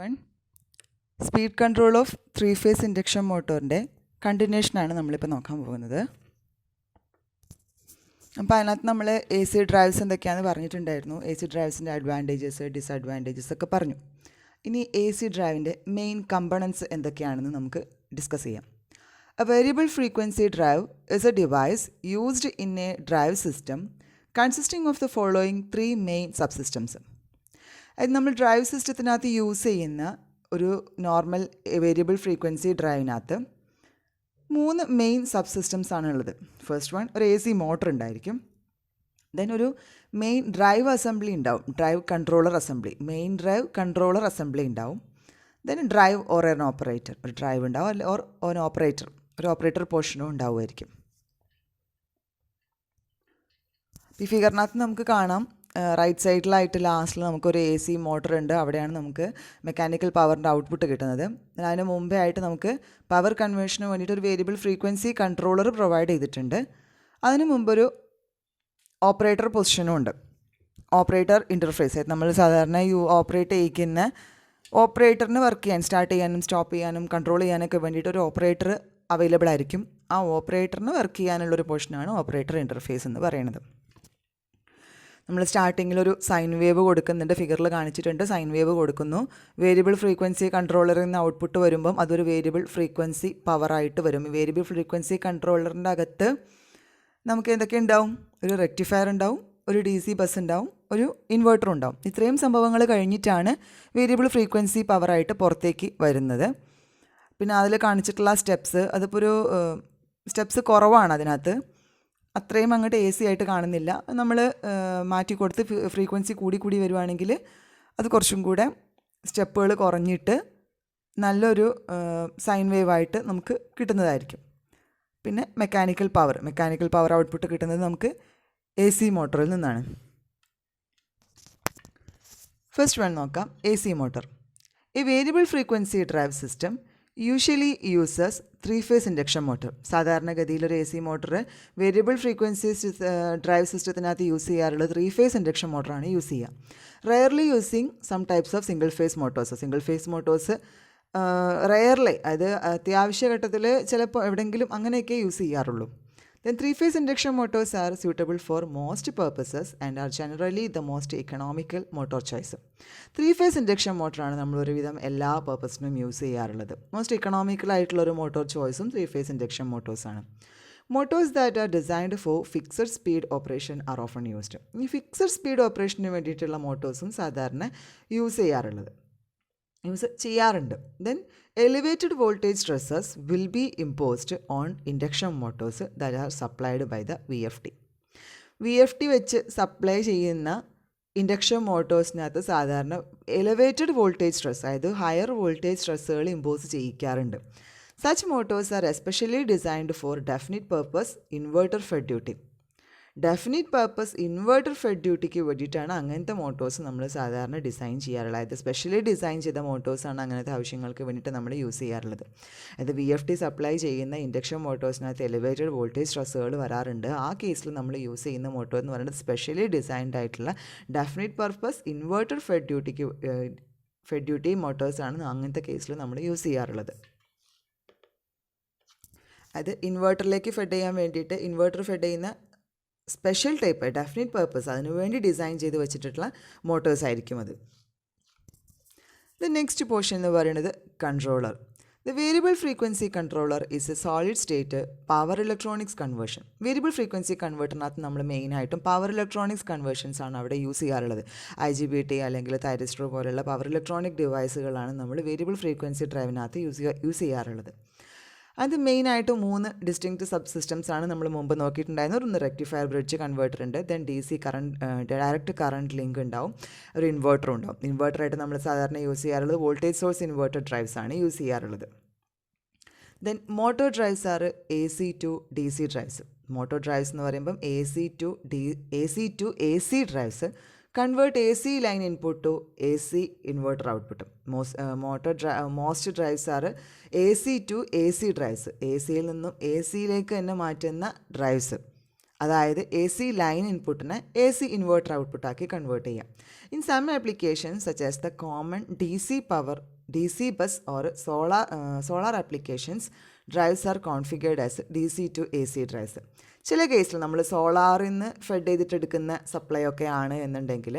One speed control of three phase induction മോട്ടോറിൻ്റെ കണ്ടിന്യൂഷനാണ് നമ്മളിപ്പോൾ നോക്കാൻ പോകുന്നത്. അപ്പോൾ അതിനകത്ത് നമ്മൾ എ സി ഡ്രൈവ്സ് എന്തൊക്കെയാണെന്ന് പറഞ്ഞിട്ടുണ്ടായിരുന്നു. എ സി ഡ്രൈവ്സിൻ്റെ അഡ്വാൻറ്റേജസ് ഡിസഡ്വാൻറ്റേജസ് ഒക്കെ പറഞ്ഞു. ഇനി എ സി ഡ്രൈവിൻ്റെ മെയിൻ കമ്പണൻസ് എന്തൊക്കെയാണെന്ന് നമുക്ക് ഡിസ്കസ് ചെയ്യാം. A variable frequency drive is a device used in a drive system consisting of the following three main subsystems. അത് നമ്മൾ ഡ്രൈവ് സിസ്റ്റത്തിനകത്ത് യൂസ് ചെയ്യുന്ന ഒരു നോർമൽ വേരിയബിൾ ഫ്രീക്വൻസി ഡ്രൈവിനകത്ത് 3 മെയിൻ സബ് സിസ്റ്റംസ് ആണുള്ളത്. ഫസ്റ്റ് വൺ ഒരു എ സി മോട്ടർ ഉണ്ടായിരിക്കും. Then ഒരു മെയിൻ ഡ്രൈവ് അസംബ്ലി ഉണ്ടാവും, drive controller assembly, main drive controller assembly ഉണ്ടാവും. Then drive or an operator, ഒരു ഡ്രൈവ് ഉണ്ടാവും, അല്ലെ ഓർ ഒരു ഓപ്പറേറ്റർ പോർഷനും ഉണ്ടാവുമായിരിക്കും. ഈ ഫിഗറിനകത്ത് നമുക്ക് കാണാം, റൈറ്റ് സൈഡിലായിട്ട് ലാസ്റ്റിൽ നമുക്കൊരു എ സി മോട്ടർ ഉണ്ട്. അവിടെയാണ് നമുക്ക് മെക്കാനിക്കൽ പവറിൻ്റെ ഔട്ട്പുട്ട് കിട്ടുന്നത്. അതിന് മുമ്പേ ആയിട്ട് നമുക്ക് പവർ കൺവേർഷന് വേണ്ടിയിട്ട് ഒരു വേരിയബിൾ ഫ്രീക്വൻസി കൺട്രോളർ പ്രൊവൈഡ് ചെയ്തിട്ടുണ്ട്. അതിന് മുമ്പൊരു ഓപ്പറേറ്റർ പൊസിഷനും ഉണ്ട്. ഓപ്പറേറ്റർ ഇൻ്റർഫേസ് നമ്മൾ സാധാരണ ഓപ്പറേറ്റ് ചെയ്യിക്കുന്ന ഓപ്പറേറ്ററിന് വർക്ക് ചെയ്യാൻ, സ്റ്റാർട്ട് ചെയ്യാനും സ്റ്റോപ്പ് ചെയ്യാനും കൺട്രോൾ ചെയ്യാനൊക്കെ വേണ്ടിയിട്ട് ഒരു ഓപ്പറേറ്റർ അവൈലബിൾ ആയിരിക്കും. ആ ഓപ്പറേറ്ററിന് വർക്ക് ചെയ്യാനുള്ളൊരു പോർഷനാണ് ഓപ്പറേറ്റർ ഇൻ്റർഫേസ് എന്ന് പറയുന്നത്. നമ്മൾ സ്റ്റാർട്ടിങ്ങിൽ ഒരു സൈൻ വേവ് കൊടുക്കുന്നുണ്ട്, ഫിഗറിൽ കാണിച്ചിട്ടുണ്ട്. സൈൻ വേവ് കൊടുക്കുന്നു. വേരിയബിൾ ഫ്രീക്വൻസി കൺട്രോളറിൽ നിന്ന് ഔട്ട്പുട്ട് വരുമ്പം അതൊരു വേരിയബിൾ ഫ്രീക്വൻസി പവറായിട്ട് വരും. ഈ വേരിയബിൾ ഫ്രീക്വൻസി കൺട്രോളറിൻ്റെ അകത്ത് നമുക്ക് എന്തൊക്കെ ഉണ്ടാവും? ഒരു റെക്ടിഫയർ ഉണ്ടാവും, ഒരു ഡി സി ബസ് ഉണ്ടാവും, ഒരു ഇൻവെർട്ടർ ഉണ്ടാവും. ഇത്രയും സംഭവങ്ങൾ കഴിഞ്ഞിട്ടാണ് വേരിയബിൾ ഫ്രീക്വൻസി പവറായിട്ട് പുറത്തേക്ക് വരുന്നത്. പിന്നെ അതിൽ കാണിച്ചിട്ടുള്ള സ്റ്റെപ്സ്, അതിപ്പോൾ ഒരു സ്റ്റെപ്സ് കുറവാണ് അതിനകത്ത്, അത്രയും അങ്ങോട്ട് എ സി ആയിട്ട് കാണുന്നില്ല. നമ്മൾ മാറ്റി കൊടുത്ത് ഫ്രീക്വൻസി കൂടി വരുവാണെങ്കിൽ അത് കുറച്ചും കൂടെ സ്റ്റെപ്പുകൾ കുറഞ്ഞിട്ട് നല്ലൊരു സൈൻ വേവായിട്ട് നമുക്ക് കിട്ടുന്നതായിരിക്കും. പിന്നെ മെക്കാനിക്കൽ പവർ ഔട്ട്പുട്ട് കിട്ടുന്നത് നമുക്ക് എ സി മോട്ടറിൽ നിന്നാണ്. ഫസ്റ്റ് വൺ നോക്കാം, A C motor. A variable frequency drive system usually uses three phase induction motor. സാധാരണഗതിയിൽ ഒരു A C motor variable frequency drive സിസ്റ്റത്തിനകത്ത് യൂസ് ചെയ്യാറുള്ളത് 3-ഫേസ് ഇൻഡക്ഷൻ മോട്ടറാണ് യൂസ് ചെയ്യുക. Rarely using some types of single phase motors rarely, അതായത് അത്യാവശ്യ ഘട്ടത്തിൽ ചിലപ്പോൾ എവിടെയെങ്കിലും അങ്ങനെയൊക്കെ യൂസ് ചെയ്യാറുള്ളൂ. Then 3-phase induction motors are suitable for most purposes and are generally the most economical motor choice. 3-phase induction മോട്ടറാണ് നമ്മളൊരുവിധം എല്ലാ പർപ്പസിനും യൂസ് ചെയ്യാറുള്ളത്. മോസ്റ്റ് ഇക്കണോമിക്കൽ ആയിട്ടുള്ളൊരു മോട്ടോർ ചോയ്സും 3-phase ഇൻഡക്ഷൻ മോട്ടോഴ്സാണ്. Motors that are designed for fixed speed operation are often used. ഈ fixed speed ഓപ്പറേഷന് വേണ്ടിയിട്ടുള്ള മോട്ടോഴ്സും സാധാരണ യൂസ് ചെയ്യാറുണ്ട്. Then elevated voltage stresses will be imposed on induction motors that are supplied by the VFD വെച്ച് supply ചെയ്യുന്ന induction മോട്ടോഴ്സിനകത്ത് സാധാരണ എലിവേറ്റഡ് വോൾട്ടേജ് സ്ട്രെസ്, അതായത് ഹയർ വോൾട്ടേജ് സ്ട്രെസ്സുകൾ ഇമ്പോസ് ചെയ്യിക്കാറുണ്ട്. Such motors are especially designed for definite purpose inverter fed duty. Inverter fed ഡ്യൂട്ടിക്ക് വേണ്ടിയിട്ടാണ് അങ്ങനത്തെ മോട്ടോഴ്സ് നമ്മൾ സാധാരണ ഡിസൈൻ ചെയ്യാറുള്ളത്. അതായത് സ്പെഷ്യലി ഡിസൈൻ ചെയ്ത മോട്ടോഴ്സാണ് അങ്ങനത്തെ ആവശ്യങ്ങൾക്ക് വേണ്ടിയിട്ട് നമ്മൾ യൂസ് ചെയ്യാറുള്ളത്. അതായത് VFD സപ്ലൈ ചെയ്യുന്ന ഇൻഡക്ഷൻ മോട്ടോഴ്സിനകത്ത് എലിവേറ്റഡ് വോൾട്ടേജ് സ്ട്രെസ്സുകൾ വരാറുണ്ട്. ആ കേസിൽ നമ്മൾ യൂസ് ചെയ്യുന്ന മോട്ടോർ എന്ന് പറയുന്നത് സ്പെഷ്യലി ഡിസൈൻഡ് ആയിട്ടുള്ള definite purpose inverter fed duty മോട്ടോഴ്സാണ് അങ്ങനത്തെ കേസിൽ നമ്മൾ യൂസ് ചെയ്യാറുള്ളത്. അത് ഇൻവെർട്ടറിലേക്ക് ഫെഡ് ചെയ്യാൻ വേണ്ടിയിട്ട് ഇൻവെർട്ടർ ഫെഡ് ചെയ്യുന്ന സ്പെഷ്യൽ ടൈപ്പ് ഡെഫിനിറ്റ് പർപ്പസ് അതിനുവേണ്ടി ഡിസൈൻ ചെയ്ത് വെച്ചിട്ടുള്ള മോട്ടോഴ്സ് ആയിരിക്കും അത്. ദ നെക്സ്റ്റ് പോർഷൻ എന്ന് പറയുന്നത് controller. The variable frequency controller is a solid state power electronics conversion. Variable frequency കൺവേർട്ടറിനകത്ത് നമ്മൾ മെയിനായിട്ടും പവർ ഇലക്ട്രോണിക്സ് കൺവേർഷൻസ് ആണ് അവിടെ യൂസ് ചെയ്യാറുള്ളത്. IGBT അല്ലെങ്കിൽ തൈരിസ്റ്റർ പോലെയുള്ള പവർ ഇലക്ട്രോണിക് ഡിവൈസുകളാണ് നമ്മൾ വേരിയബിൾ ഫ്രീക്വൻസി ഡ്രൈവിനകത്ത് യൂസ് ചെയ്യാറുള്ളത്. അത് മെയിനായിട്ട് 3 ഡിസ്റ്റിങ്ക്റ്റ് സബ് സിസ്റ്റംസ് ആണ് നമ്മൾ മുമ്പ് നോക്കിയിട്ടുണ്ടായിരുന്നത്. ഒന്ന് റെക്ടിഫയർ ബ്രിഡ്ജ് കൺവേർട്ടർ ഉണ്ട്, then DC direct current link ഉണ്ടാവും, ഒരു ഇൻവെർട്ടറും ഉണ്ടാവും. ഇൻവെർട്ടറായിട്ട് നമ്മൾ സാധാരണ യൂസ് ചെയ്യാറുള്ളത് വോൾട്ടേജ് സോഴ്സ് ഇൻവെർട്ടർ ഡ്രൈവ്സ് ആണ് യൂസ് ചെയ്യാറുള്ളത്. Then motor drives are AC to DC drives. Motor drives എന്ന് പറയുമ്പം AC to AC drives convert AC line input to AC inverter output. Most drives are AC to AC drives. AC യിൽ നിന്നും AC യിലേക്ക് തന്നെ മാറ്റുന്ന drives അതായത് A C line ഇൻപുട്ടിനെ A C inverter ഔട്ട്പുട്ടാക്കി കൺവേർട്ട് ചെയ്യാം. In some applications such as the common D C bus or solar applications drives are configured as D C to A C drives. ചില കേസിൽ നമ്മൾ സോളാറിൽ നിന്ന് fed ചെയ്തിട്ടെടുക്കുന്ന supply ഒക്കെ ആണ് എന്നുണ്ടെങ്കിൽ,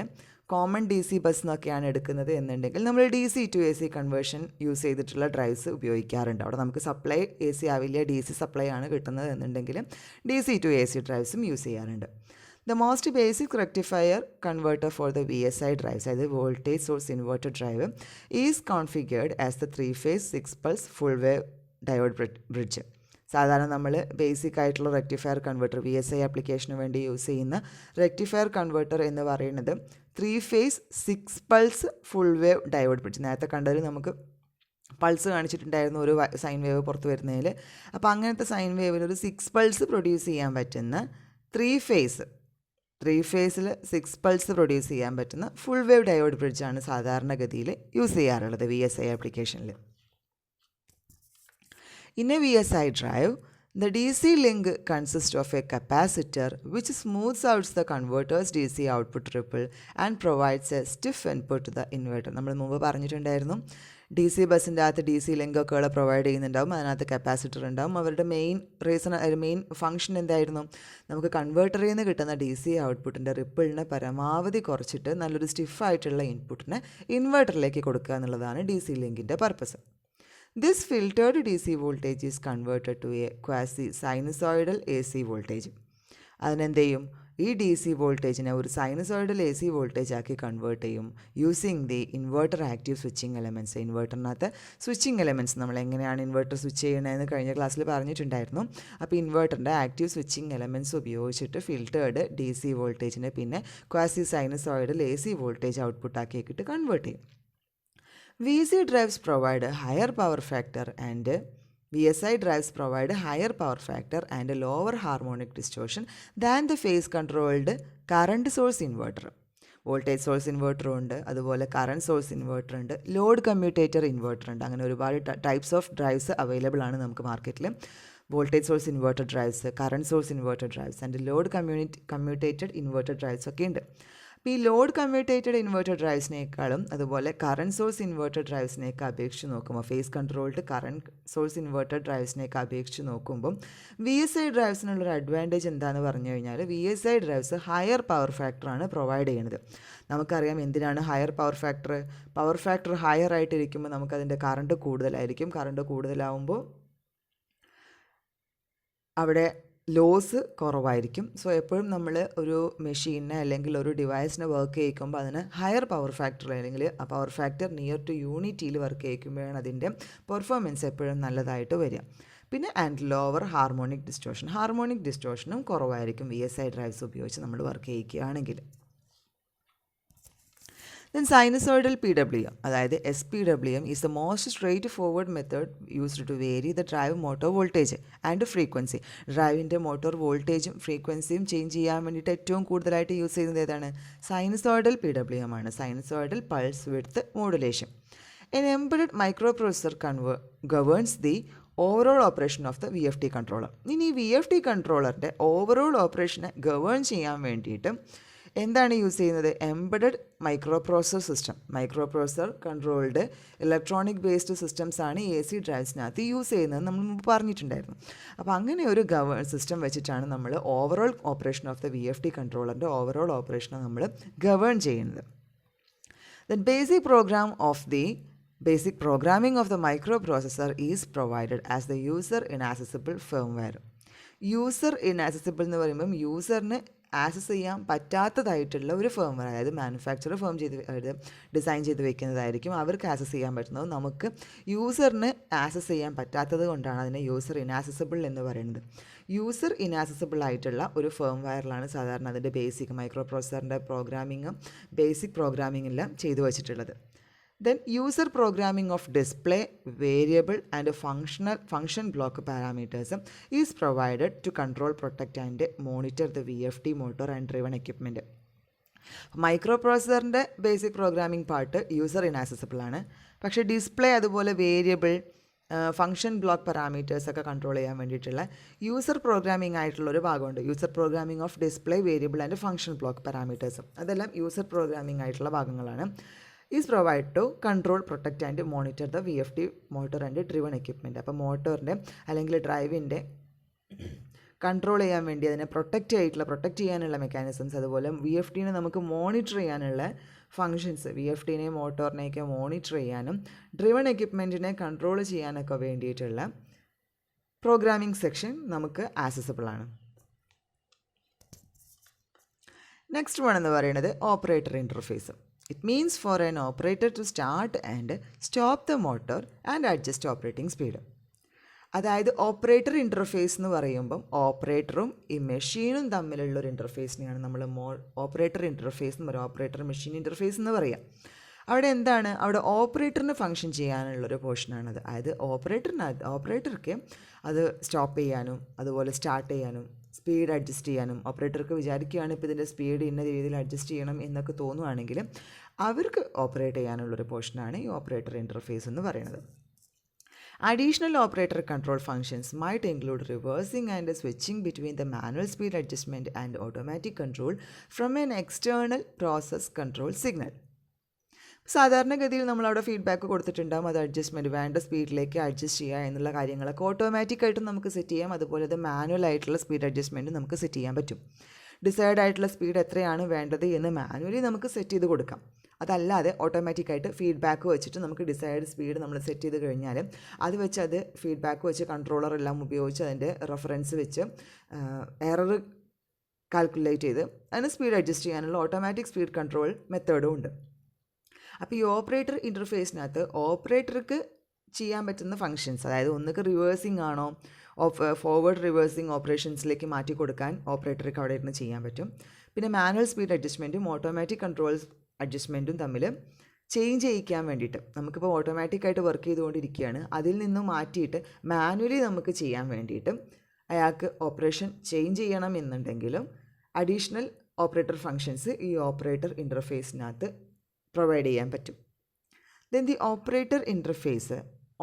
കോമൺ ഡി സി ബസ് എന്നൊക്കെയാണ് എടുക്കുന്നത് എന്നുണ്ടെങ്കിൽ, നമ്മൾ D C to A C conversion use ചെയ്തിട്ടുള്ള ഡ്രൈവ്സ് ഉപയോഗിക്കാറുണ്ട്. അവിടെ നമുക്ക് സപ്ലൈ എ സി ആവില്ല, ഡി സി സപ്ലൈ ആണ് കിട്ടുന്നത് എന്നുണ്ടെങ്കിൽ D C to A C ഡ്രൈവ്സും യൂസ് ചെയ്യാറുണ്ട്. The most basic rectifier converter for the VSI drives, അതായത് voltage source inverter drive, is configured as the 3-phase 6-pulse full wave diode bridge. സാധാരണ നമ്മൾ basic ആയിട്ടുള്ള rectifier converter VSI ആപ്ലിക്കേഷന് വേണ്ടി use ചെയ്യുന്ന rectifier converter എന്ന് പറയുന്നത് 3-phase 6-pulse full wave diode bridge. നേരത്തെ കണ്ടതിൽ നമുക്ക് പൾസ് കാണിച്ചിട്ടുണ്ടായിരുന്നു ഒരു സൈൻ വേവ് പുറത്ത് വരുന്നതിൽ. അപ്പോൾ അങ്ങനത്തെ സൈൻ വേവിൽ ഒരു 6 പൾസ് പ്രൊഡ്യൂസ് ചെയ്യാൻ പറ്റുന്ന 3-phase 6 പൾസ് പ്രൊഡ്യൂസ് ചെയ്യാൻ പറ്റുന്ന ഫുൾ വേവ് ഡയോഡ് ബ്രിഡ്ജാണ് സാധാരണഗതിയിൽ യൂസ് ചെയ്യാറുള്ളത് VSI ആപ്ലിക്കേഷനിൽ. In a VSI drive, the DC link consists of a capacitor which smooths out the converter's DC output ripple and provides a stiff input to the inverter. നമ്മൾ മുമ്പ് പറഞ്ഞിട്ടുണ്ടായിരുന്നു, D C ബസ്സിൻ്റെ അകത്ത് D C ലിങ്കൊക്കെ provide ചെയ്യുന്നുണ്ടാവും, അതിനകത്ത് capacitor ഉണ്ടാവും. അവരുടെ main function എന്തായിരുന്നു? നമുക്ക് കൺവേർട്ടറിൽ നിന്ന് കിട്ടുന്ന ഡി സി ഔട്ട്പുട്ടിൻ്റെ റിപ്പിളിനെ പരമാവധി കുറച്ചിട്ട് നല്ലൊരു സ്റ്റിഫായിട്ടുള്ള ഇൻപുട്ടിനെ ഇൻവേർട്ടറിലേക്ക് കൊടുക്കുക എന്നുള്ളതാണ് ഡി സി ലിങ്കിൻ്റെ purpose. This filtered DC voltage is converted to a quasi-sinusoidal AC voltage. അതിനെന്ത് ചെയ്യും? ഈ ഡി സി വോൾട്ടേജിനെ ഒരു സൈനസോയിഡൽ AC വോൾട്ടേജ് ആക്കി കൺവേർട്ട് ചെയ്യും using the inverter active switching elements. ഇൻവെർട്ടറിനകത്ത് സ്വിച്ചിങ് എലമെൻറ്റ്സ് നമ്മൾ എങ്ങനെയാണ് ഇൻവെർട്ടർ സ്വിച്ച് ചെയ്യണമെന്ന് കഴിഞ്ഞ ക്ലാസ്സിൽ പറഞ്ഞിട്ടുണ്ടായിരുന്നു. അപ്പോൾ ഇൻവെർട്ടറിൻ്റെ ആക്റ്റീവ് സ്വിച്ചിങ് എലമെൻറ്റ്സ് ഉപയോഗിച്ചിട്ട് ഫിൽറ്റേർഡ് ഡി സി വോൾട്ടേജിനെ പിന്നെ ക്വാസി സൈനസോയിഡൽ AC വോൾട്ടേജ് ഔട്ട്പുട്ടാക്കിയിട്ട് കൺവേർട്ട് ചെയ്യും. VC drives provide a higher power factor and VSI drives provide a higher power factor and a lower harmonic distortion than the phase controlled current source inverter. Voltage source inverter ഉണ്ട്, അതുപോലെ current source inverter ഉണ്ട്, load commutator inverter ഉണ്ട്. അങ്ങനെ ഒരുപാട് types of drives available ആണ് നമുക്ക് മാർക്കറ്റിൽ. Voltage source inverter drives, current source inverter drives and load commutated inverter drives ഒക്കെ ഉണ്ട്. അപ്പോൾ ഈ ലോഡ് കമ്മ്യൂട്ടേറ്റഡ് ഇൻവേർട്ടർ ഡ്രൈവ്സിനേക്കാളും അതുപോലെ കറണ്ട് സോഴ്സ് ഇൻവേർട്ടർ ഡ്രൈവ്സിനെയൊക്കെ അപേക്ഷിച്ച് നോക്കുമ്പോൾ, phase controlled current source inverter ഡ്രൈവ്സിനെയൊക്കെ അപേക്ഷിച്ച് നോക്കുമ്പോൾ VSI ഡ്രൈവ്സിനുള്ളൊരു അഡ്വാൻറ്റേജ് എന്താണെന്ന് പറഞ്ഞു കഴിഞ്ഞാൽ, VSI ഡ്രൈവ്സ് ഹയർ പവർ ഫാക്ടറാണ് പ്രൊവൈഡ് ചെയ്യുന്നത്. നമുക്കറിയാം എന്തിനാണ് ഹയർ പവർ ഫാക്ടർ ഹയർ ആയിട്ടിരിക്കുമ്പോൾ നമുക്കതിൻ്റെ കറണ്ട് കൂടുതലായിരിക്കും. കറണ്ട് കൂടുതലാവുമ്പോൾ അവിടെ ലോസ് കുറവായിരിക്കും. സോ എപ്പോഴും നമ്മൾ ഒരു മെഷീനെ അല്ലെങ്കിൽ ഒരു ഡിവൈസിനെ വർക്ക് ചെയ്യിക്കുമ്പോൾ അതിന് ഹയർ പവർ ഫാക്ടർ അല്ലെങ്കിൽ ആ പവർ ഫാക്ടർ നിയർ ടു യൂണിറ്റിയിൽ വർക്ക് ചെയ്യിക്കുമ്പോഴാണ് അതിൻ്റെ പെർഫോമൻസ് എപ്പോഴും നല്ലതായിട്ട് വരിക. പിന്നെ ആൻഡ് ലോവർ ഹാർമോണിക് ഡിസ്റ്റോർഷനും കുറവായിരിക്കും VSI ഡ്രൈവ്സ് ഉപയോഗിച്ച് നമ്മൾ വർക്ക് ചെയ്യിക്കുകയാണെങ്കിൽ. Then sinusoidal PWM, അതായത് SPWM is the most straightforward method used to vary the drive motor voltage and frequency. ഡ്രൈവിൻ്റെ മോട്ടോർ വോൾട്ടേജും ഫ്രീക്വൻസിയും ചേഞ്ച് ചെയ്യാൻ വേണ്ടിയിട്ട് ഏറ്റവും കൂടുതലായിട്ട് യൂസ് ചെയ്യുന്നത് ഏതാണ്? സൈനുസോയിഡൽ PWM ആണ്, sinusoidal pulse width modulation. An embedded microprocessor governs the overall operation of the VFD controller. ഇനി ഈ VFD കൺട്രോളറിൻ്റെ ഓവറോൾ ഓപ്പറേഷനെ ഗവേൺ ചെയ്യാൻ വേണ്ടിയിട്ട് എന്താണ് യൂസ് ചെയ്യുന്നത്? Embedded microprocessor controlled electronic based systems ആണ് AC ഡ്രൈവ്സിനകത്ത് യൂസ് ചെയ്യുന്നത് നമ്മൾ മുമ്പ് പറഞ്ഞിട്ടുണ്ടായിരുന്നു. അപ്പോൾ അങ്ങനെ ഒരു സിസ്റ്റം വെച്ചിട്ടാണ് നമ്മൾ overall operation of the VFD കൺട്രോളറിൻ്റെ ഓവറോൾ ഓപ്പറേഷനെ നമ്മൾ ഗവേൺ ചെയ്യുന്നത്. The basic programming of the microprocessor is provided as the user inaccessible firmware. User inaccessible എന്ന് പറയുമ്പം യൂസറിന് ആക്സസ് ചെയ്യാൻ പറ്റാത്തതായിട്ടുള്ള ഒരു ഫേംവെയർ, അതായത് മാനുഫാക്ചറർ ഡിസൈൻ ചെയ്ത് വെക്കുന്നതായിരിക്കും. അവർക്ക് ആക്സസ് ചെയ്യാൻ പറ്റുന്നത് നമുക്ക് യൂസറിന് ആക്സസ് ചെയ്യാൻ പറ്റാത്തത് കൊണ്ടാണ് അതിനെ യൂസർ ഇനാക്സസിബിൾ എന്ന് പറയുന്നത്. യൂസർ ഇനാക്സസിബിൾ ആയിട്ടുള്ള ഒരു ഫേംവെയറിലാണ് സാധാരണ അതിൻ്റെ മൈക്രോ പ്രോസസറിൻ്റെ ബേസിക് പ്രോഗ്രാമിംഗ് എല്ലാം ചെയ്തു വച്ചിട്ടുള്ളത്. Then user programming of display, variable and function block parameters is provided to control, protect and monitor the VFD motor and driven equipment. Micro പ്രോസസറിൻ്റെ basic programming part user inaccessible ആണ്. പക്ഷേ display അതുപോലെ variable function block പാരാമീറ്റേഴ്സൊക്കെ control ചെയ്യാൻ വേണ്ടിയിട്ടുള്ള user programming ആയിട്ടുള്ളൊരു ഭാഗമുണ്ട്. User programming of display variable and function block പാരാമീറ്റേഴ്സും അതെല്ലാം യൂസർ പ്രോഗ്രാമിംഗ് ആയിട്ടുള്ള ഭാഗങ്ങളാണ്. Is provide to control protect and monitor the VFD motor and driven equipment. അപ്പോൾ മോട്ടോറിൻ്റെ അല്ലെങ്കിൽ ഡ്രൈവിൻ്റെ കൺട്രോൾ ചെയ്യാൻ വേണ്ടി അതിനെ പ്രൊട്ടക്റ്റ് ചെയ്യാനുള്ള മെക്കാനിസംസ്, അതുപോലെ VFDനെ നമുക്ക് മോണിറ്റർ ചെയ്യാനുള്ള ഫങ്ഷൻസ്, VFDനെ മോട്ടോറിനെയൊക്കെ മോണിറ്റർ ചെയ്യാനും ഡ്രിവൺ എക്യുപ്മെൻറ്റിനെ കൺട്രോൾ ചെയ്യാനൊക്കെ വേണ്ടിയിട്ടുള്ള പ്രോഗ്രാമിംഗ് സെക്ഷൻ നമുക്ക് ആക്സസിബിൾ ആണ്. നെക്സ്റ്റ് വൺ എന്ന് പറയുന്നത് operator interface. It means for an operator to start and stop the motor and adjust operating speed. അതായത് ഓപ്പറേറ്റർ ഇൻ്റർഫേസ് എന്ന് പറയുമ്പം ഓപ്പറേറ്ററും ഈ മെഷീനും തമ്മിലുള്ളൊരു ഇൻ്റർഫേസിനെയാണ് നമ്മൾ ഓപ്പറേറ്റർ ഇൻ്റർഫേസ് എന്ന് പറയുക, ഓപ്പറേറ്റർ മെഷീൻ ഇൻ്റർഫേസ് എന്ന് പറയാം. അവിടെ എന്താണ്, അവിടെ ഓപ്പറേറ്ററിന് ഫങ്ഷൻ ചെയ്യാനുള്ളൊരു പോർഷനാണത്. അതായത് ഓപ്പറേറ്റർക്ക് അത് സ്റ്റോപ്പ് ചെയ്യാനും അതുപോലെ സ്റ്റാർട്ട് ചെയ്യാനും സ്പീഡ് അഡ്ജസ്റ്റ് ചെയ്യാനും, ഓപ്പറേറ്റർക്ക് വിചാരിക്കുകയാണ് ഇപ്പോൾ ഇതിൻ്റെ സ്പീഡ് ഇന്ന രീതിയിൽ അഡ്ജസ്റ്റ് ചെയ്യണം എന്നൊക്കെ തോന്നുവാണെങ്കിൽ അവർക്ക് ഓപ്പറേറ്റ് ചെയ്യാനുള്ളൊരു പോർഷനാണ് ഈ ഓപ്പറേറ്റർ ഇൻ്റർഫേസ് എന്ന് പറയുന്നത്. Additional operator control functions might include reversing and switching between the manual speed adjustment and automatic control from an external process control signal. സാധാരണഗതിയിൽ നമ്മളവിടെ ഫീഡ്ബാക്ക് കൊടുത്തിട്ടുണ്ടാകും, അത് അഡ്ജസ്റ്റ്മെൻറ്റ് വേണ്ട സ്പീഡിലേക്ക് അഡ്ജസ്റ്റ് ചെയ്യുക എന്നുള്ള കാര്യങ്ങളൊക്കെ ഓട്ടോമാറ്റിക്കായിട്ടും നമുക്ക് സെറ്റ് ചെയ്യാം. അതുപോലെ അത് മാനുവൽ ആയിട്ടുള്ള സ്പീഡ് അഡ്ജസ്റ്റ്മെൻറ്റ് നമുക്ക് സെറ്റ് ചെയ്യാൻ പറ്റും. ഡിസൈഡ് ആയിട്ടുള്ള സ്പീഡ് എത്രയാണ് വേണ്ടത് എന്ന് മാനുവലി നമുക്ക് സെറ്റ് ചെയ്ത് കൊടുക്കാം. അതല്ലാതെ ഓട്ടോമാറ്റിക്കായിട്ട് ഫീഡ്ബാക്ക് വെച്ചിട്ട് നമുക്ക് ഡിസൈഡ് സ്പീഡ് നമ്മൾ സെറ്റ് ചെയ്ത് കഴിഞ്ഞാൽ അത് വെച്ച് അത് ഫീഡ്ബാക്ക് വെച്ച് കൺട്രോളറെല്ലാം ഉപയോഗിച്ച് അതിൻ്റെ റെഫറൻസ് വെച്ച് എറർ കാൽക്കുലേറ്റ് ചെയ്ത് അതിന് സ്പീഡ് അഡ്ജസ്റ്റ് ചെയ്യാനുള്ള ഓട്ടോമാറ്റിക് സ്പീഡ് കൺട്രോൾ മെത്തേഡും ഉണ്ട്. അപ്പോൾ ഈ ഓപ്പറേറ്റർ ഇൻ്റർഫേസിനകത്ത് ഓപ്പറേറ്റർക്ക് ചെയ്യാൻ പറ്റുന്ന ഫങ്ഷൻസ്, അതായത് ഒന്നുകിൽ റിവേഴ്സിംഗ് ആണോ ഫോർവേഡ് റിവേഴ്സിംഗ് ഓപ്പറേഷൻസിലേക്ക് മാറ്റി കൊടുക്കാൻ ഓപ്പറേറ്റർക്ക് അവിടെ ഇരുന്ന് ചെയ്യാൻ പറ്റും. പിന്നെ മാനുവൽ സ്പീഡ് അഡ്ജസ്റ്റ്മെൻറ്റും ഓട്ടോമാറ്റിക് കൺട്രോൾ അഡ്ജസ്റ്റ്മെൻറ്റും തമ്മിൽ ചേഞ്ച് ചെയ്യിക്കാൻ വേണ്ടിയിട്ട് നമുക്കിപ്പോൾ ഓട്ടോമാറ്റിക്കായിട്ട് വർക്ക് ചെയ്തുകൊണ്ടിരിക്കുകയാണ്, അതിൽ നിന്നും മാറ്റിയിട്ട് മാനുവലി നമുക്ക് ചെയ്യാൻ വേണ്ടിയിട്ട് അയാൾക്ക് ഓപ്പറേഷൻ ചേഞ്ച് ചെയ്യണം എന്നുണ്ടെങ്കിലും അഡീഷണൽ ഓപ്പറേറ്റർ ഫങ്ഷൻസ് ഈ ഓപ്പറേറ്റർ ഇൻ്റർഫേസിനകത്ത് പ്രൊവൈഡ് ചെയ്യാൻ പറ്റും. Then the operator interface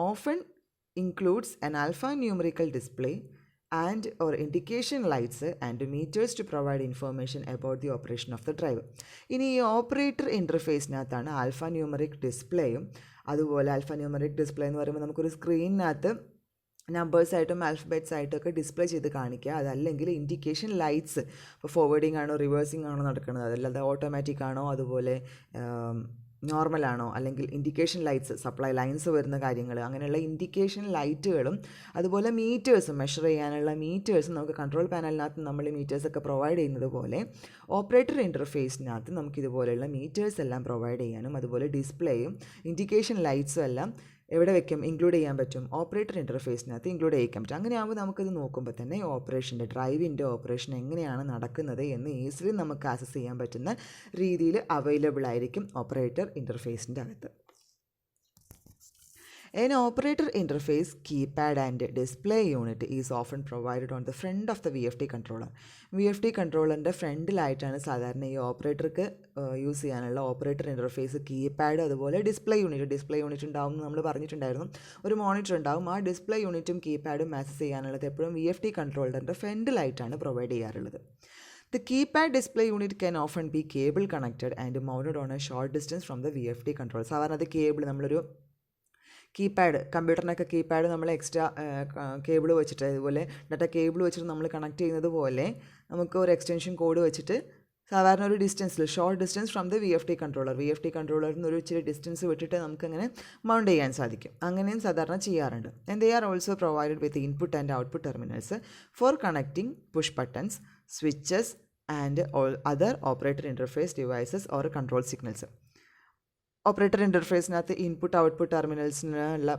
often includes an alphanumerical display and or indication lights and meters to provide information about the operation of the drive. ഇനി ഈ operator ഇൻ്റർഫേസിനകത്താണ് alphanumeric ഡിസ്പ്ലേയും, അതുപോലെ alphanumeric display എന്ന് പറയുമ്പോൾ നമുക്കൊരു സ്ക്രീനിനകത്ത് നമ്പേഴ്സായിട്ടും alphabets ആയിട്ടൊക്കെ display ചെയ്ത് കാണിക്കുക. അതല്ലെങ്കിൽ ഇൻഡിക്കേഷൻ ലൈറ്റ്സ്, ഇപ്പോൾ ഫോർവേഡിംഗ് ആണോ റിവേഴ്സിംഗ് ആണോ നടക്കുന്നത്, അതല്ലാതെ ഓട്ടോമാറ്റിക് ആണോ അതുപോലെ നോർമലാണോ, അല്ലെങ്കിൽ ഇൻഡിക്കേഷൻ ലൈറ്റ്സ് സപ്ലൈ ലൈൻസ് വരുന്ന കാര്യങ്ങൾ, അങ്ങനെയുള്ള ഇൻഡിക്കേഷൻ ലൈറ്റുകളും അതുപോലെ മീറ്റേഴ്സും മെഷർ ചെയ്യാനുള്ള മീറ്റേഴ്സും നമുക്ക് കൺട്രോൾ പാനലിനകത്ത് നമ്മൾ ഈ മീറ്റേഴ്സൊക്കെ പ്രൊവൈഡ് ചെയ്യുന്നത് പോലെ ഓപ്പറേറ്റർ ഇൻ്റർഫേസിനകത്ത് നമുക്കിതുപോലെയുള്ള മീറ്റേഴ്സ് എല്ലാം പ്രൊവൈഡ് ചെയ്യാനും അതുപോലെ ഡിസ്പ്ലേയും ഇൻഡിക്കേഷൻ ലൈറ്റ്സും എല്ലാം എവിടെ വെക്കും ഇൻക്ലൂഡ് ചെയ്യാൻ പറ്റും, ഓപ്പറേറ്റർ ഇൻ്റർഫേസിനകത്ത് ഇൻക്ലൂഡ് ചെയ്യിക്കാൻ പറ്റും. അങ്ങനെയാകുമ്പോൾ നമുക്കത് നോക്കുമ്പോൾ തന്നെ ഓപ്പറേഷൻ്റെ ഡ്രൈവിൻ്റെ ഓപ്പറേഷൻ എങ്ങനെയാണ് നടക്കുന്നത് എന്ന് ഈസിലി നമുക്ക് ആക്സസ് ചെയ്യാൻ പറ്റുന്ന രീതിയിൽ അവൈലബിൾ ആയിരിക്കും ഓപ്പറേറ്റർ ഇൻ്റർഫേസിൻ്റെ അകത്ത്. An operator interface keypad and display unit is often provided on the front of the VFD controller. VFD controllerൻ്റെ ഫ്രണ്ടിലായിട്ടാണ് സാധാരണ ഈ ഓപ്പറേറ്റർക്ക് യൂസ് ചെയ്യാനുള്ള ഓപ്പറേറ്റർ ഇൻ്റർഫേസ് കീപാഡ് അതുപോലെ ഡിസ്പ്ലേ യൂണിറ്റ് ഉണ്ടാവും എന്ന് നമ്മൾ പറഞ്ഞിട്ടുണ്ടായിരുന്നു. ഒരു മോണിറ്റർ ഉണ്ടാവും, ആ ഡിസ്പ്ലേ യൂണിറ്റും കീപാഡും ആക്സസ് ചെയ്യാനുള്ളത് എപ്പോഴും VFD കൺട്രോളറിൻ്റെ ഫ്രണ്ടിലായിട്ടാണ് പ്രൊവൈഡ് ചെയ്യാറുള്ളത്. The keypad display unit can often be cable connected and mounted on a short distance from the VFD controller. സാധാരണ അത് കേബിൾ നമ്മളൊരു കമ്പ്യൂട്ടറിനൊക്കെ കീപാഡ് നമ്മൾ എക്സ്ട്രാ കേബിൾ വെച്ചിട്ട് അതുപോലെ ഡാറ്റ കേബിൾ വെച്ചിട്ട് നമ്മൾ കണക്ട് ചെയ്യുന്നത് പോലെ നമുക്ക് ഒരു എക്സ്റ്റൻഷൻ കോഡ് വെച്ചിട്ട് സാധാരണ ഒരു ഡിസ്റ്റൻസിൽ short distance from the VFD കൺട്രോളറിൽ നിന്ന് ഒരു ഇച്ചിരി ഡിസ്റ്റൻസ് വിട്ടിട്ട് നമുക്കങ്ങനെ മൗണ്ട് ചെയ്യാൻ സാധിക്കും. അങ്ങനെയും സാധാരണ ചെയ്യാറുണ്ട്. And they are also provided with input and output terminals for connecting push buttons, switches and other operator interface devices or control signals. Operator ഇൻ്റർഫേസിനകത്ത് ഇൻപുട്ട് ഔട്ട്പുട്ട് ടെർമിനൽസിനുള്ള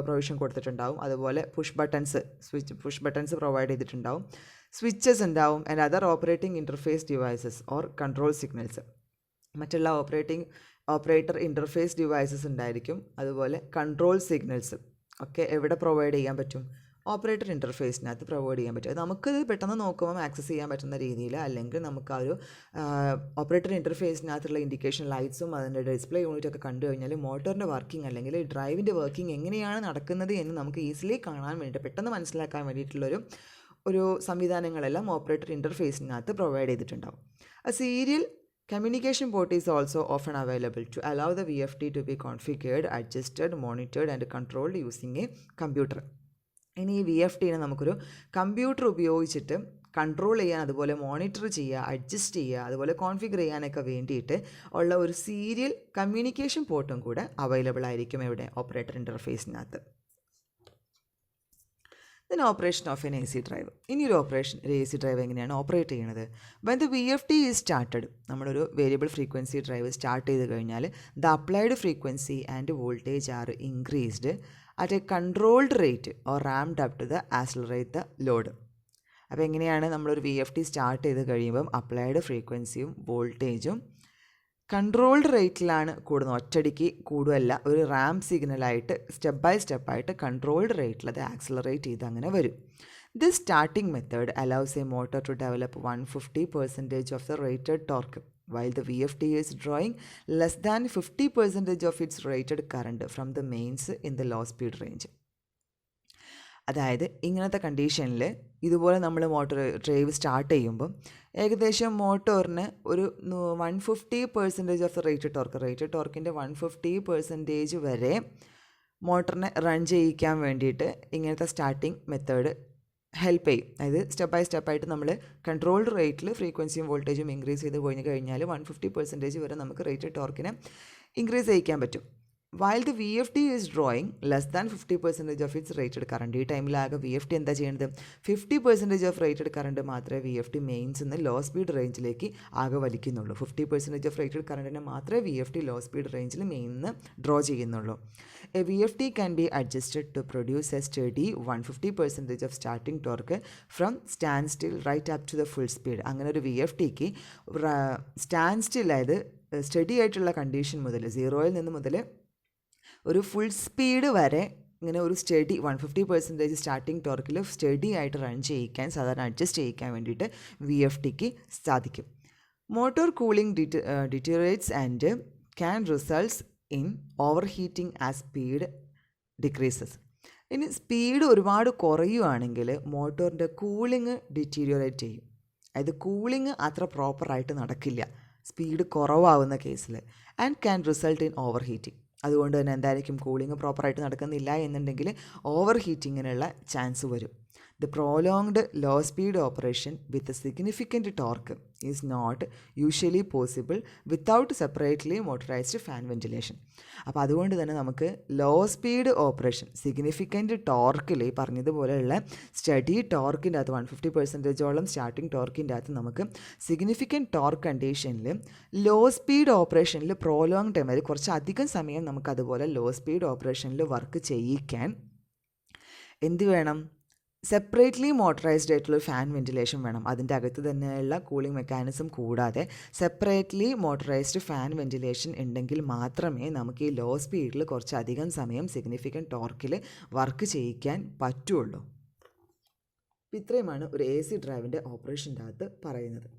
പ്രൊവിഷൻ കൊടുത്തിട്ടുണ്ടാവും. അതുപോലെ പുഷ് ബട്ടൺസ് പ്രൊവൈഡ് ചെയ്തിട്ടുണ്ടാവും, സ്വിച്ചസ് ഉണ്ടാവും and other operating interface devices or control signals. മറ്റുള്ള operator interface devices ഉണ്ടായിരിക്കും. അതുപോലെ control signals ഒക്കെ എവിടെ പ്രൊവൈഡ് ചെയ്യാൻ പറ്റും, ഓപ്പറേറ്റർ ഇൻ്റർഫേസിനകത്ത് പ്രൊവൈഡ് ചെയ്യാൻ പറ്റും. നമുക്കത് പെട്ടെന്ന് നോക്കുമ്പോൾ ആക്സസ് ചെയ്യാൻ പറ്റുന്ന രീതിയിൽ, അല്ലെങ്കിൽ നമുക്ക് ആ ഒരു ഓപ്പറേറ്റർ ഇൻ്റർഫേസിനകത്തുള്ള ഇൻഡിക്കേഷൻ ലൈറ്റ്സും അതിൻ്റെ ഡിസ്പ്ലേ യൂണിറ്റൊക്കെ കണ്ടു കഴിഞ്ഞാൽ മോട്ടറിൻ്റെ വർക്കിംഗ് അല്ലെങ്കിൽ ഡ്രൈവിൻ്റെ വർക്കിംഗ് എങ്ങനെയാണ് നടക്കുന്നത് എന്ന് നമുക്ക് ഈസിലി കാണാൻ വേണ്ടിയിട്ട്, പെട്ടെന്ന് മനസ്സിലാക്കാൻ വേണ്ടിയിട്ടുള്ളൊരു സംവിധാനങ്ങളെല്ലാം ഓപ്പറേറ്റർ ഇൻ്റർഫേസിനകത്ത് പ്രൊവൈഡ് ചെയ്തിട്ടുണ്ടാവും. Serial communication port is also often available to allow the VFD to be configured, adjusted, monitored and controlled using a computer. ഇനി ഈ VFDനെ നമുക്കൊരു കമ്പ്യൂട്ടർ ഉപയോഗിച്ചിട്ട് കൺട്രോൾ ചെയ്യാൻ, അതുപോലെ മോണിറ്റർ ചെയ്യുക, അഡ്ജസ്റ്റ് ചെയ്യുക, അതുപോലെ കോൺഫിഗർ ചെയ്യാനൊക്കെ വേണ്ടിയിട്ട് ഉള്ള ഒരു സീരിയൽ കമ്മ്യൂണിക്കേഷൻ പോർട്ടും കൂടെ അവൈലബിൾ ആയിരിക്കും ഇവിടെ ഓപ്പറേറ്റർ ഇൻ്റർഫേസിനകത്ത്. Then operation of an AC drive. ഇനി ഒരു AC ഡ്രൈവ് എങ്ങനെയാണ് ഓപ്പറേറ്റ് ചെയ്യുന്നത്? when the VFD is started, നമ്മളൊരു വേരിയബിൾ ഫ്രീക്വൻസി ഡ്രൈവ് സ്റ്റാർട്ട് ചെയ്ത് കഴിഞ്ഞാൽ the applied frequency and voltage are increased at a controlled rate or ramped up to the accelerate the load. അപ്പോൾ എങ്ങനെയാണ് നമ്മളൊരു VFD start ചെയ്ത് കഴിയുമ്പം applied ഫ്രീക്വൻസിയും വോൾട്ടേജും കൺട്രോൾഡ് റേറ്റിലാണ് കൂടുന്നത്. ഒറ്റയടിക്ക് കൂടുകയല്ല, ഒരു റാമ്പ് സിഗ്നലായിട്ട് സ്റ്റെപ്പ് ബൈ സ്റ്റെപ്പായിട്ട് കൺട്രോൾഡ് റേറ്റിൽ അത് ആക്സിലറേറ്റ് ചെയ്ത് അങ്ങനെ വരും. This starting method allows a motor to develop 150% of the rated torque while the VFD is drawing less than 50% of its rated current from the mains in the low speed range. അതായത് ഇങ്ങനത്തെ കണ്ടീഷനിൽ ഇതുപോലെ നമ്മൾ motor drive start ചെയ്യുമ്പം ഏകദേശം മോട്ടോറിന് ഒരു 150% of the rated ടോർക്കിൻ്റെ 150% വരെ മോട്ടറിനെ run ചെയ്യിക്കാൻ വേണ്ടിയിട്ട് ഇങ്ങനത്തെ സ്റ്റാർട്ടിംഗ് മെത്തേഡ് ഹെൽപ്പ് ചെയ്യും. അതായത് സ്റ്റെപ്പ് ബൈ സ്റ്റെപ്പായിട്ട് നമ്മൾ കൺട്രോൾഡ് റേറ്റിൽ ഫ്രീക്വൻസിയും വോൾട്ടേജും ഇൻക്രീസ് ചെയ്ത് കഴിഞ്ഞാൽ 150% വരെ നമുക്ക് റേറ്റഡ് ടോർക്കിനെ ഇൻക്രീസ് ചെയ്യിക്കാൻ പറ്റും. while the VFD is drawing less than 50% of its rated current. ഈ ടൈമിലാകെ VFD എന്താ ചെയ്യുന്നത്? 50% ഓഫ് റേറ്റഡ് കറണ്ട് മാത്രമേ VFD മെയിൻസ് നിന്ന് ലോ സ്പീഡ് റേഞ്ചിലേക്ക് ആകെ വലിക്കുന്നുള്ളൂ. 50% ഓഫ് റേറ്റഡ് കറണ്ടിനെ മാത്രമേ VFD ലോ സ്പീഡ് റേഞ്ചിൽ മെയിനിന്ന് ഡ്രോ ചെയ്യുന്നുള്ളൂ. A VFD can be adjusted to produce a steady 150% of starting torque from standstill right up to the full speed. അങ്ങനെ ഒരു VFDക്ക് stand still, അതായത് study ആയിട്ടുള്ള condition മുതൽ 0-ൽ നിന്ന് മുതൽ ഒരു ഫുൾ സ്പീഡ് വരെ ഇങ്ങനെ ഒരു സ്റ്റഡി 150% സ്റ്റാർട്ടിംഗ് ടോർക്കിൽ സ്റ്റഡി ആയിട്ട് റൺ ചെയ്യിക്കാൻ, സാധാരണ അഡ്ജസ്റ്റ് ചെയ്യിക്കാൻ വേണ്ടിയിട്ട് VFDക്ക് സാധിക്കും. Motor cooling deteriorates and can results in over heating as speed decreases. ഇനി സ്പീഡ് ഒരുപാട് കുറയുകയാണെങ്കിൽ മോട്ടോറിൻ്റെ കൂളിംഗ് ഡിറ്റീരിയോറേറ്റ് ചെയ്യും. അതായത് കൂളിംഗ് അത്ര പ്രോപ്പറായിട്ട് നടക്കില്ല സ്പീഡ് കുറവാകുന്ന കേസിൽ. And can result in over heating. അതുകൊണ്ട് തന്നെ എന്തായിരിക്കും, കൂളിംഗ് പ്രോപ്പറായിട്ട് നടക്കുന്നില്ല എന്നുണ്ടെങ്കിൽ ഓവർ ഹീറ്റിങ്ങിനുള്ള ചാൻസ് വരും. The prolonged low speed operation with significant torque is not usually possible without separately motorized fan ventilation. അപ്പോൾ അതുകൊണ്ട് തന്നെ നമുക്ക് ലോ സ്പീഡ് ഓപ്പറേഷൻ സിഗ്നിഫിക്കൻറ്റ് ടോർക്കിൽ ഈ പറഞ്ഞതുപോലെയുള്ള സ്റ്റഡി ടോർക്കിൻ്റെ അകത്ത് 150%ഓളം സ്റ്റാർട്ടിംഗ് ടോർക്കിൻ്റെ അകത്ത് നമുക്ക് സിഗ്നിഫിക്കൻറ്റ് ടോർക്ക് കണ്ടീഷനിൽ ലോ സ്പീഡ് ഓപ്പറേഷനിൽ പ്രോലോങ് ടൈം, അതായത് കുറച്ച് അധികം സമയം നമുക്കതുപോലെ ലോ സ്പീഡ് ഓപ്പറേഷനിൽ വർക്ക് ചെയ്യിക്കാൻ എന്ത് വേണം? സെപ്പറേറ്റ്ലി മോട്ടറൈസ്ഡ് ആയിട്ടുള്ള ഫാൻ വെൻറ്റിലേഷൻ വേണം. അതിൻ്റെ അകത്ത് തന്നെയുള്ള കൂളിംഗ് മെക്കാനിസം കൂടാതെ സെപ്പറേറ്റ്ലി മോട്ടറൈസ്ഡ് ഫാൻ വെൻറ്റിലേഷൻ ഉണ്ടെങ്കിൽ മാത്രമേ നമുക്ക് ഈ ലോ സ്പീഡിൽ കുറച്ചധികം സമയം സിഗ്നിഫിക്കൻറ്റ് ടോർക്കിൽ വർക്ക് ചെയ്യിക്കാൻ പറ്റുള്ളൂ. ഇത്രയുമാണ് ഒരു AC ഡ്രൈവിൻ്റെ ഓപ്പറേഷൻ്റെ അകത്ത് പറയുന്നത്.